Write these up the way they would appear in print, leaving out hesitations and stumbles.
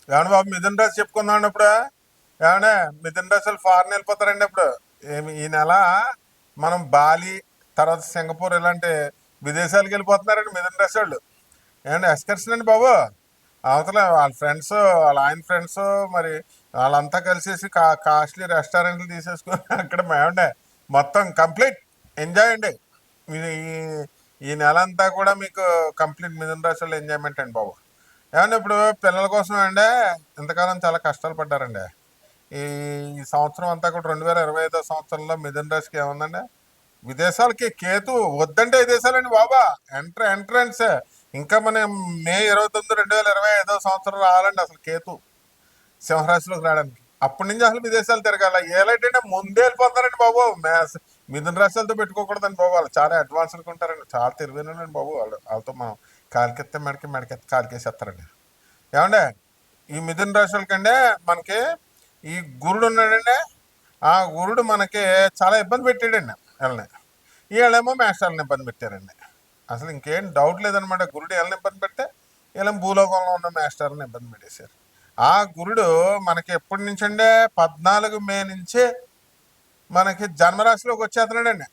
ఏమన్నా బాబు మిథున్ రాశి చెప్పుకుందాం ఇప్పుడు. ఏమన్నా మిథున్ రాశులు ఫారెన్ వెళ్ళిపోతారండి ఇప్పుడు. ఈ నెల మనం బాలి, తర్వాత సింగపూర్ ఇలాంటి విదేశాలకు వెళ్ళిపోతున్నారండి మిథున్ రాశి వాళ్ళు. ఏమండి ఎక్స్కర్షన్ అండి బాబు. అవతల వాళ్ళ ఫ్రెండ్స్, వాళ్ళ ఆయన ఫ్రెండ్స్, మరి వాళ్ళంతా కలిసేసి కాస్ట్లీ రెస్టారెంట్లు తీసేసుకొని అక్కడ మేమండే మొత్తం కంప్లీట్ ఎంజాయ్ అండి. ఈ ఈ నెల అంతా కూడా మీకు కంప్లీట్ మిథున రాశుల్లో ఎంజాయ్మెంట్ అండి బాబు. ఏమంటే ఇప్పుడు పిల్లల కోసం అండి ఇంతకాలం చాలా కష్టాలు పడ్డారండి. ఈ ఈ సంవత్సరం అంతా కూడా 2025 సంవత్సరంలో మిథున రాశికి ఏముందండి, విదేశాలకి కేతు వద్దంటే విదేశాలండి బాబా. ఎంట్రన్స్ ఇంకా మనం మే 29, 2025 సంవత్సరం రావాలండి అసలు కేతు సింహరాశిలోకి రావడానికి. అప్పటి నుంచి అసలు విదేశాలు తిరగాల. ఏలైతే ముందే వెళ్ళిపోతారండి బాబు. మిథున రాశులతో పెట్టుకోకూడదండి బాబు. వాళ్ళు చాలా అడ్వాన్స్డ్గా ఉంటారండి, చాలా తెలివైనండి బాబు. వాళ్ళతో మనం కాలికెత్తే మెడకెత్తి కాలికేసేస్తారండి. ఏమండే ఈ మిథున రాశులకంటే మనకి ఈ గురుడు ఉన్నాడండి. ఆ గురుడు మనకి చాలా ఇబ్బంది పెట్టాడండి వీళ్ళని. వీళ్ళేమో మేషాలను ఇబ్బంది పెట్టారండి. అసలు ఇంకేం డౌట్ లేదనమాట. గురుడు వీళ్ళని ఇబ్బంది పెడితే వీళ్ళని భూలోకంలో ఉన్న మేస్టర్ని ఇబ్బంది పెట్టేశారు. ఆ గురుడు మనకి ఎప్పటి నుంచి అంటే 14 మే నుంచే మనకి జన్మరాశిలోకి వచ్చేస్తున్నాడండి.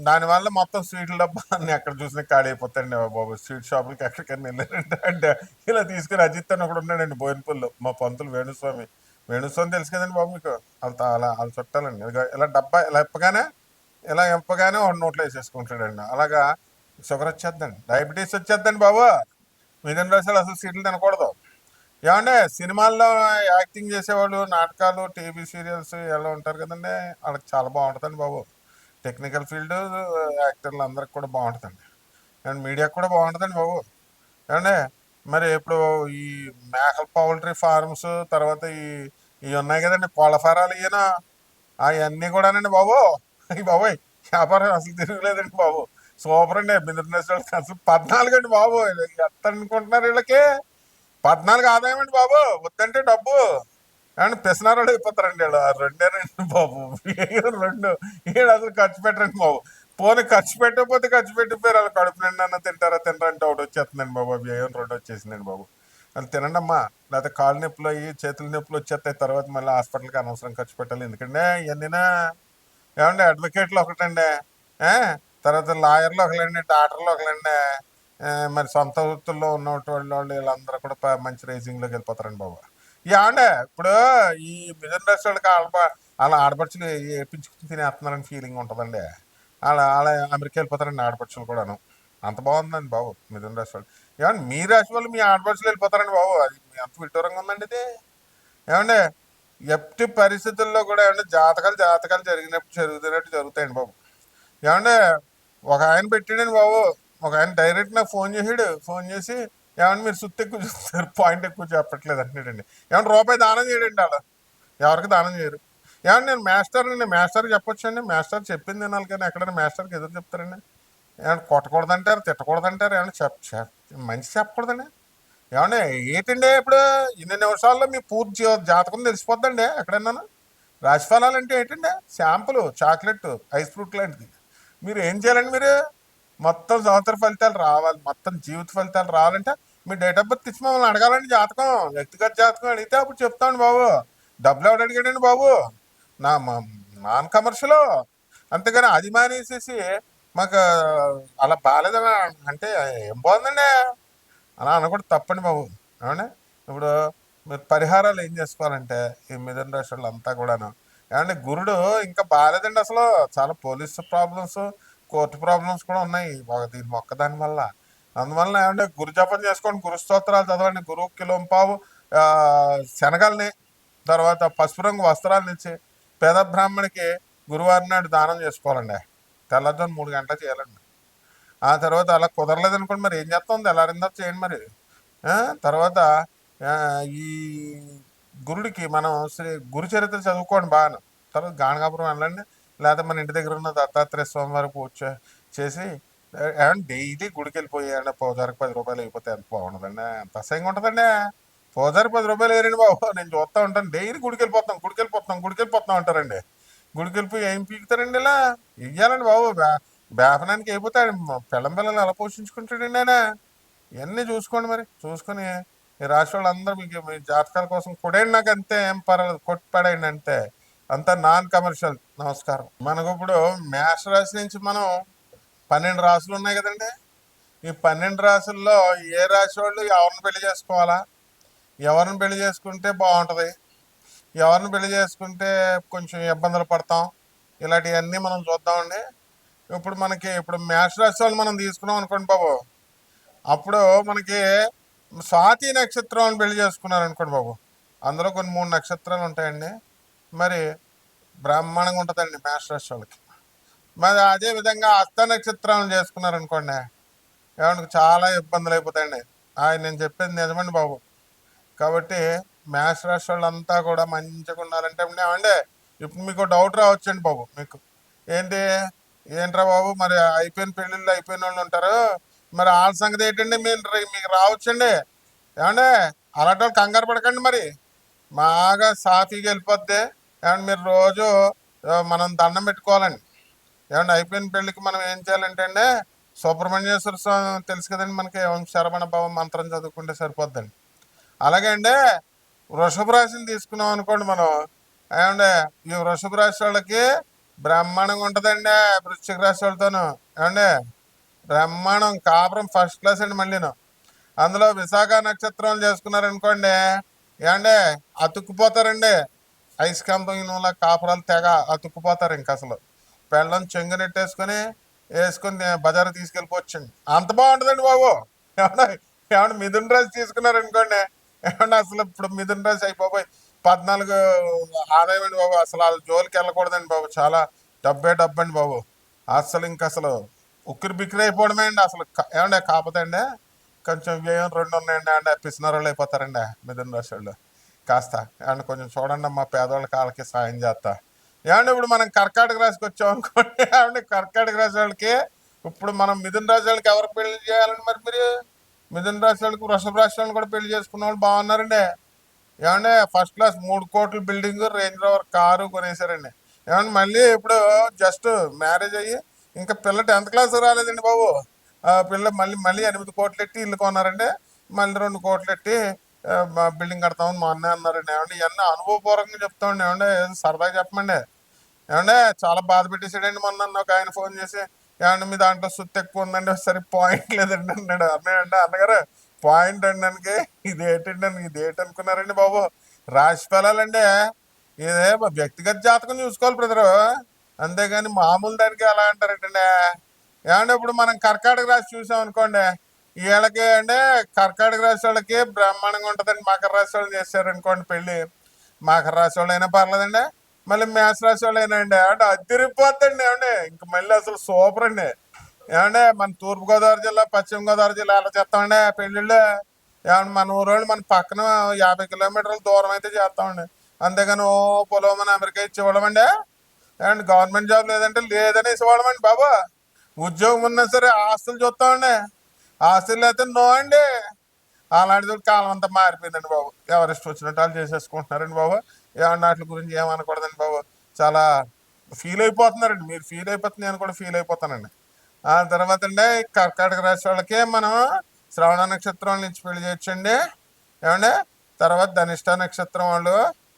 దానివల్ల మొత్తం స్వీట్ల డబ్బా అన్ని ఎక్కడ చూసినా ఖాళీ అయిపోతాయండి బాబు. స్వీట్ షాపులకి ఎక్కడికైనా వెళ్ళారంటే అంటే ఇలా తీసుకుని అజిత్ అని ఒకడు ఉన్నాడండి బోయినపల్లిలో, మా పంతులు వేణుస్వామి. వేణుస్వామి తెలుసు కదండి బాబు మీకు. వాళ్ళ చుట్టాలండి. ఇలా డబ్బా ఇలా ఎంపగానే ఒక నోట్లో వేసేసుకుంటాడండి. అలాగా షుగర్ వచ్చేద్దండి, డయాబెటీస్ వచ్చేద్దండి బాబు. మిథున రాశులు అసలు సీట్లు తినకూడదు. ఏమంటే సినిమాల్లో యాక్టింగ్ చేసేవాళ్ళు, నాటకాలు, టీవీ సీరియల్స్ ఎలా ఉంటారు కదండి, వాళ్ళకి చాలా బాగుంటుందండి బాబు. టెక్నికల్ ఫీల్డ్ యాక్టర్లు అందరికి కూడా బాగుంటుందండి. అండ్ మీడియాకి కూడా బాగుంటుందండి బాబు. ఏమంటే మరి ఇప్పుడు ఈ మేకల పౌల్ట్రీ ఫార్మ్స్, తర్వాత ఇవి ఉన్నాయి కదండి కోళ్ళ ఫారాలు, అవన్నీ కూడానండి బాబు. అయ్యి బాబోయ్, వ్యాపారం అసలు తిరగలేదండి బాబు. సూపర్ అండి మిథున రాశి వాళ్ళకి అసలు 14 అండి బాబు. ఎంత అనుకుంటున్నారు వీళ్ళకి? 14 ఆదాయం అండి బాబు. వద్దంటే డబ్బు. ఏమన్నా పిసనారోడు అయిపోతారండి వీళ్ళు. ఆ రెండేనండి బాబు. రెండు వీళ్ళు అసలు ఖర్చు పెట్టరండి బాబు. పోనీ ఖర్చు పెట్టకపోతే ఖర్చు పెట్టిపోయారు. వాళ్ళు కడుపు నిండా తింటారా అంటే ఒకటి వచ్చేస్తుందండి బాబు. వ్యయం రెండు వచ్చేసిందండి బాబు. వాళ్ళు తినండి అమ్మా, లేకపోతే కాళ్ళు నొప్పులు అయ్యి చేతుల నొప్పులు వచ్చేస్తాయి. తర్వాత మళ్ళీ హాస్పిటల్కి అనవసరం ఖర్చు పెట్టాలి. ఎందుకంటే ఇవన్నీనా ఏమండి అడ్వకేట్లు ఒకటండి, ఆ, తర్వాత లాయర్లు ఒకలండి, డాక్టర్లు ఒకలండి, మరి సొంత వృత్తుల్లో ఉన్నటువంటి వీళ్ళందరూ కూడా మంచి రేసింగ్లోకి వెళ్ళిపోతారండి బాబు. ఏమండే ఇప్పుడు ఈ మిథున రాశి వాళ్ళకి అలా ఆడపడుచులు వేపించుకుని తినేస్తున్నారని ఫీలింగ్ ఉంటుందండి. అలా అమెరికా వెళ్ళిపోతారండి ఆడపడుచులు కూడాను. అంత బాగుందండి బాబు మిథున రాశి వాళ్ళు. ఏమండి మీ రాశి వాళ్ళు మీ ఆడపడుచులు వెళ్ళిపోతారండి బాబు. అది ఎంత విడ్డూరంగా ఉందండి ఇది. ఏమండే ఎట్టి పరిస్థితుల్లో కూడా ఏమంటే జాతకాలు జరుగుతున్నట్టు జరుగుతాయండి బాబు. ఏమంటే ఒక ఆయన పెట్టాడండి బాబు. ఒక ఆయన డైరెక్ట్ నాకు ఫోన్ చేసాడు. ఫోన్ చేసి ఏమన్నా మీరు సుత్తి ఎక్కువ చూస్తారు, పాయింట్ ఎక్కువ చెప్పట్లేదు అంటున్నాడండి. ఏమన్నా రూపాయి దానం చేయడండి వాళ్ళు. ఎవరికి దానం చేయరు. ఏమన్నా నేను మాస్టర్కి చెప్పొచ్చండి. మాస్టర్ చెప్పింది తినాలి కానీ ఎక్కడైనా మాస్టర్కి ఎదురు చెప్తారండి. ఏమన్నా కొట్టకూడదంటారు, తిట్టకూడదంటారు, ఏమన్నా మంచి చెప్పకూడదండి. ఏమన్నా ఏంటండి ఇప్పుడు ఇన్ని నిమిషాల్లో మీ పూర్తి జాతకం తెలిసిపోద్దండి ఎక్కడైనా. రాశిఫలాలు అంటే ఏంటండి, శాంపుల్ చాక్లెట్ ఐస్ ఫ్రూట్ లాంటిది. మీరు ఏం చేయాలండి, మీరు మొత్తం సంవత్సర ఫలితాలు రావాలి, మొత్తం జీవిత ఫలితాలు రావాలంటే మీ డేట్ ఆఫ్ బర్త్ ఇచ్చి మమ్మల్ని అడగాలండి. జాతకం, వ్యక్తిగత జాతకం అడిగితే అప్పుడు చెప్తామండి బాబు. డబ్బులు ఎవడు అడిగాడండి బాబు? నా నాన్ కమర్షియల్. అంతేగాని అది మానేసేసి మాకు అలా బాగాలేదని అంటే ఏం బాగుందండి. అలా అనకూడదు, తప్పండి బాబు. ఏమండి ఇప్పుడు మీరు పరిహారాలు ఏం చేసుకోవాలంటే ఈ మిథున రాశి వాళ్ళు అంతా కూడాను, ఏమంటే గురుడు ఇంకా బాగాలేదండి అసలు. చాలా పోలీసు ప్రాబ్లమ్స్, కోర్టు ప్రాబ్లమ్స్ కూడా ఉన్నాయి దీని మొక్కదాని వల్ల. అందువల్ల ఏమంటే గురు జపం చేసుకోండి, గురు స్తోత్రాలు చదవండి. గురువు కిలోంపావు శనగల్ని, తర్వాత పసుపు రంగు వస్త్రాలను ఇచ్చి పేద బ్రాహ్మణికి గురువారం నాడు దానం చేసుకోవాలండి. తెల్లవారుజామున 3 గంటలు చేయాలండి. ఆ తర్వాత అలా కుదరలేదు అనుకోండి, మరి ఏం చేస్తాం, తెల్లారిందా చేయండి మరి. తర్వాత ఈ గురుడికి మనం గురు చరిత్ర చదువుకోండి బాగా. తర్వాత గానగాపురం వెళ్ళండి, లేకపోతే మన ఇంటి దగ్గర ఉన్న దత్తాత్రేయ స్వామి వారికి పూజ చేసి డైలీ గుడికి వెళ్ళిపోయాయండి. పూజారికి 10 రూపాయలు అయిపోతే ఎంత బాగుంటుందండి, ఎంత అసహ్యంగా ఉంటుందండి. పూజారి 10 రూపాయలు వేయండి బాబు. నేను చూస్తూ ఉంటాను, డైలీ గుడికి వెళ్ళిపోతున్నాం అంటారండి. గుడికి వెళ్ళిపోయి ఏం పీకుతారండి ఇలా. ఇయ్యాలండి బాబు. బేఫనానికి అయిపోతాడు. పిల్లలు ఎలా పోషించుకుంటాడండి ఆయన. ఇవన్నీ చూసుకోండి, మరి చూసుకొని ఈ రాశి వాళ్ళందరూ మీకు మీ జాతకాల కోసం కొడేయండి, నాకు అంతే, ఏం పర్వాలేదు, కొట్టి పడేయండి అంతే. అంతా నాన్ కమర్షియల్. నమస్కారం. మనకు ఇప్పుడు మేష రాశి నుంచి మనం 12 రాశులు ఉన్నాయి కదండి. ఈ 12 రాశుల్లో ఏ రాశి వాళ్ళు ఎవరిని పెళ్లి చేసుకోవాలా, ఎవరిని పెళ్లి చేసుకుంటే బాగుంటుంది, ఎవరిని పెళ్లి చేసుకుంటే కొంచెం ఇబ్బందులు పడతాం, ఇలాంటివన్నీ మనం చూద్దామండి. ఇప్పుడు మేష రాశి వాళ్ళు మనం తీసుకున్నాం అనుకోండి బాబు, అప్పుడు మనకి స్వాతి నక్షత్రం పెళ్లి చేసుకున్నారు అనుకోండి బాబు, అందులో కొన్ని 3 నక్షత్రాలు ఉంటాయండి. మరి బ్రహ్మాండంగా ఉంటుందండి మేష రాశి వాళ్ళకి. మరి అదే విధంగా హస్త నక్షత్రాలను చేసుకున్నారు అనుకోండి, ఏమన్నా చాలా ఇబ్బందులు అయిపోతాయండి. నేను చెప్పేది నిజమండి బాబు. కాబట్టి మేష రాశి వాళ్ళంతా కూడా మంచిగా ఉండాలంటే ఏమంటే, ఇప్పుడు మీకు డౌట్ రావచ్చండి బాబు, మీకు ఏంటి ఏంట్రా బాబు, మరి అయిపోయిన పెళ్ళిళ్ళు అయిపోయిన వాళ్ళు ఉంటారు, మరి వాళ్ళ సంగతి ఏంటండి, మీకు రావచ్చండి. ఏమంటే అలాంటి వాళ్ళు కంగారు పడకండి, మరి బాగా సాఫీగా వెళ్ళిపోద్ది. ఏమంటే మీరు రోజు మనం దండం పెట్టుకోవాలండి. ఏమంటే అయిపోయిన పెళ్ళికి మనం ఏం చేయాలంటే అండి, సుబ్రహ్మణ్యేశ్వర స్వామి తెలుసు కదండి మనకి, ఓం శరవణ భవ మంత్రం చదువుకుంటే సరిపోద్దండి. అలాగే అండి వృషభ రాశిని తీసుకున్నాం అనుకోండి మనం, ఏమంటే ఈ వృషభ రాశి వాళ్ళకి బ్రహ్మాండంగా ఉంటుందండి. వృశ్చిక రాశి వాళ్ళతోను ఏమండి బ్రహ్మాండం, కాపురం ఫస్ట్ క్లాస్ అండి. మళ్ళీను అందులో విశాఖ నక్షత్రం చేసుకున్నారనుకోండి, ఏమంటే అతుక్కుపోతారండి. అయస్కాంతం ఇనుముల కాపురాలు తెగ అతుక్కుపోతారు. ఇంక అసలు పెళ్ళం చెంగునెట్టేసుకొని వేసుకొని బజారు తీసుకెళ్ళిపోవచ్చండి, అంత బాగుంటుందండి బాబు. ఏమన్నా ఏమన్నా మిథున రాశి తీసుకున్నారనుకోండి, ఏమన్నా అసలు ఇప్పుడు మిథున రాశి అయిపోయి 14 ఆదాయం అండి బాబు. అసలు వాళ్ళ జోలికి వెళ్ళకూడదండి బాబు, చాలా డబ్బే అండి బాబు. అసలు ఇంక అసలు ఉక్కిరి బిక్కిరి అయిపోవడమే అండి అసలు. ఏమండి కాకపోతే అండి కొంచెం వ్యయం 2 ఉన్నాయండి, అంటే పిసినారోళ్ళు అయిపోతారండి మిథున రాశి వాళ్ళు. కాస్త ఏమన్నా కొంచెం చూడండి, మా పేదవాళ్ళ కాళ్ళకి సాయం చేస్తా. ఏమంటే ఇప్పుడు మనం కర్కాటక రాశికి వచ్చాం అనుకోండి, ఏమంటే కర్కాటక రాశి వాళ్ళకి ఇప్పుడు మనం మిథున రాశి వాళ్ళకి ఎవరు పెళ్లి చేయాలండి, మరి మీరు మిథున రాశి వాళ్ళకి వృషభ రాశి వాళ్ళని కూడా పెళ్లి చేసుకున్న వాళ్ళు బాగున్నారండి. ఏమంటే ఫస్ట్ క్లాస్ 3 కోట్ల బిల్డింగ్, రేంజ్ రోవర్ కారు కొనేసారండి. ఏమన్నా మళ్ళీ ఇప్పుడు జస్ట్ మ్యారేజ్ అయ్యి ఇంకా పిల్ల 10th క్లాస్ రాలేదండి బాబు, పిల్ల మళ్ళీ మళ్ళీ 8 కోట్లు ఎట్టి ఇల్లు కొన్నారండి. మళ్ళీ 2 కోట్లు ఎట్టి బిల్డింగ్ కడతామని మా అన్నయ్య అన్నారండి. ఏమంటే ఇవన్నీ అనుభవపూర్వకంగా చెప్తామండి. ఏమంటే సరదాగా చెప్పమండి. ఏమంటే చాలా బాధ పెట్టేసాడండి మొన్న ఒక ఆయన ఫోన్ చేసి, ఏమంటే మీ దాంట్లో సుత్తి ఎక్కువ ఉందండి, సరే పాయింట్ లేదండి అన్నాడు. అన్నాడంటే అన్నగారు పాయింట్ అనడానికి ఇదేంటి అనుకున్నారండి బాబు, రాశి ఫలాలండి. ఇదే వ్యక్తిగత జాతకం చూసుకోవాలి బ్రదరు, అంతేగాని మామూలు దానికి అలా అంటారంటండి. ఏమంటే ఇప్పుడు మనం కర్కాటక రాశి చూసాం అనుకోండి, వీళ్ళకి అంటే కర్కాటక రాశి వాళ్ళకి బ్రహ్మాండంగా ఉంటుందండి. మకర రాశి వాళ్ళు చేశారనుకోండి పెళ్ళి, మకర రాశి వాళ్ళు అయినా పర్లేదండి, మళ్ళీ మేష రాశి వాళ్ళు అయినా అండి అంటే అదిరిపోద్దండి. ఏమంటే ఇంక మళ్ళీ అసలు సూపర్ అండి. ఏమంటే మన తూర్పుగోదావరి జిల్లా, పశ్చిమ గోదావరి జిల్లా ఎలా చేస్తామండి పెళ్ళిళ్ళు. ఏమన్నా మన ఊరోళ్ళు మన పక్కన 50 కిలోమీటర్ల దూరం అయితే చేస్తామండి, అంతేగాని ఓ పొలం మన అమెరికా ఇచ్చేవాళ్ళమండి. అండ్ గవర్నమెంట్ జాబ్ లేదంటే లేదని ఇవ్వడమండి బాబు. ఉద్యోగం ఉన్నా సరే ఆస్తులు చూస్తామండి, ఆస్తులు అయితే నో అండి. అలాంటిది కాలం అంతా మారిపోయిందండి బాబు. ఎవరు ఇష్టం వచ్చినట్టు వాళ్ళు చేసేసుకుంటున్నారండి బాబు. ఏమన్నా వాటి గురించి ఏమనకూడదండి బాబు, చాలా ఫీల్ అయిపోతున్నారండి. మీరు ఫీల్ అయిపోతుంది, నేను కూడా ఫీల్ అయిపోతానండి. ఆ తర్వాత అండి కర్కాటక రాశి వాళ్ళకి మనం శ్రవణ నక్షత్రం నుంచి పెళ్లి చేయొచ్చండి. ఏమండి తర్వాత ధనిష్ట నక్షత్రం వాళ్ళు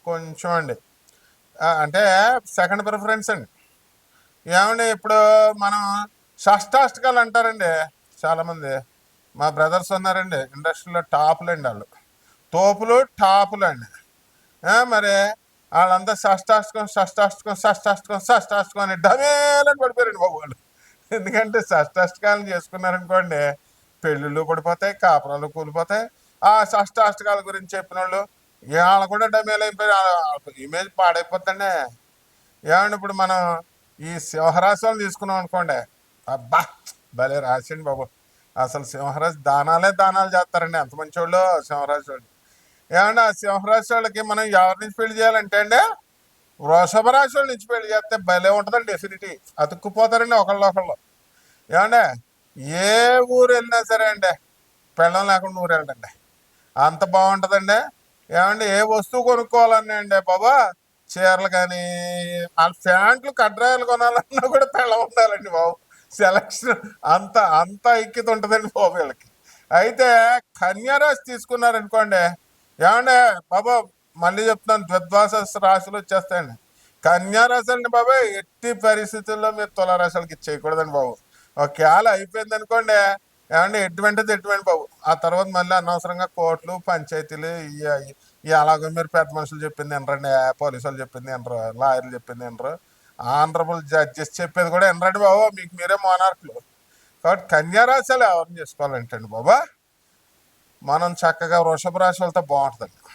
కొంచెం అండి అంటే సెకండ్ ప్రిఫరెన్స్ అండి. ఏమండి ఇప్పుడు మనం షష్టాష్టకాలు అంటారండి చాలామంది. మా బ్రదర్స్ ఉన్నారండి ఇండస్ట్రీలో టాపులు అండి, వాళ్ళు తోపులు టాపులు అండి. మరి వాళ్ళంతా షష్టాష్టకం అని డమేలని పడిపోయారండి బాబు వాళ్ళు. ఎందుకంటే షష్టాష్టకాలను చేసుకున్నారనుకోండి, పెళ్ళిళ్ళు పడిపోతాయి, కాపురాలు కూలిపోతాయి. ఆ షష్టాష్టకాల గురించి చెప్పిన వాళ్ళు ఇవాళ కూడా డమేలు అయిపోయి ఇమేజ్ పాడైపోతుందండి. ఏమండి ఇప్పుడు మనం ఈ సింహరాశులను తీసుకున్నాం అనుకోండి, అబ్బా భలే రాసిండి బాబు. అసలు సింహరాశి దానాలు చేస్తారండి, ఎంత మంచి వాళ్ళు సింహరాశి వాళ్ళు. ఏమన్నా ఆ సింహరాశి వాళ్ళకి మనం ఎవరి నుంచి పెళ్లి చేయాలంటే అండి, వృషభ రాశి వాళ్ళ నుంచి పెళ్లి చేస్తే భలే ఉంటుందండి. డెఫినెట్లీ అతుక్కుపోతారండి ఒకళ్ళు. ఏమంటే ఏ ఊరు వెళ్ళినా సరే అండి పెళ్ళం లేకుండా ఊరు వెళ్ళండి, అంత బాగుంటుందండి. ఏమంటే ఏ వస్తువు కొనుక్కోవాలన్నా అండి బాబా, చీరలు కానీ వాళ్ళ ప్యాంట్లు కడ్రాయలు కొనాలన్నా కూడా పెళ్ళం ఉండాలండి బాబు. సెలక్షన్ అంత అంత ఐక్యత ఉంటుందండి బాబు వీళ్ళకి. అయితే కన్యారాశి తీసుకున్నారనుకోండి, ఏమంటే బాబా మళ్ళీ చెప్తున్నాను, ద్విద్వాస రాశులు వచ్చేస్తాయండి. కన్యారాశి అండి బాబా ఎట్టి పరిస్థితుల్లో మీరు తులారాశులకి ఇచ్చేయకూడదండి బాబు. ఒకవేళ అయిపోయింది అనుకోండి, ఏమంటే ఎటువంటిది ఎటువంటి బాబు. ఆ తర్వాత మళ్ళీ అనవసరంగా కోర్టులు పంచాయతీలు ఇవి అలాగే మీరు పెద్ద మనుషులు చెప్పింది వినరండి, పోలీసు వాళ్ళు చెప్పింది వినరు, లాయర్లు చెప్పింది వినరు, ఆనరబుల్ జడ్జెస్ చెప్పేది కూడా వినరండి బాబు. మీకు మీరే మోనార్కులు. కాబట్టి కన్యారాశులు ఎవరిని చేసుకోవాలంటండి బాబా, మనం చక్కగా వృషభ రాశి వాళ్ళతో బాగుంటుందండి.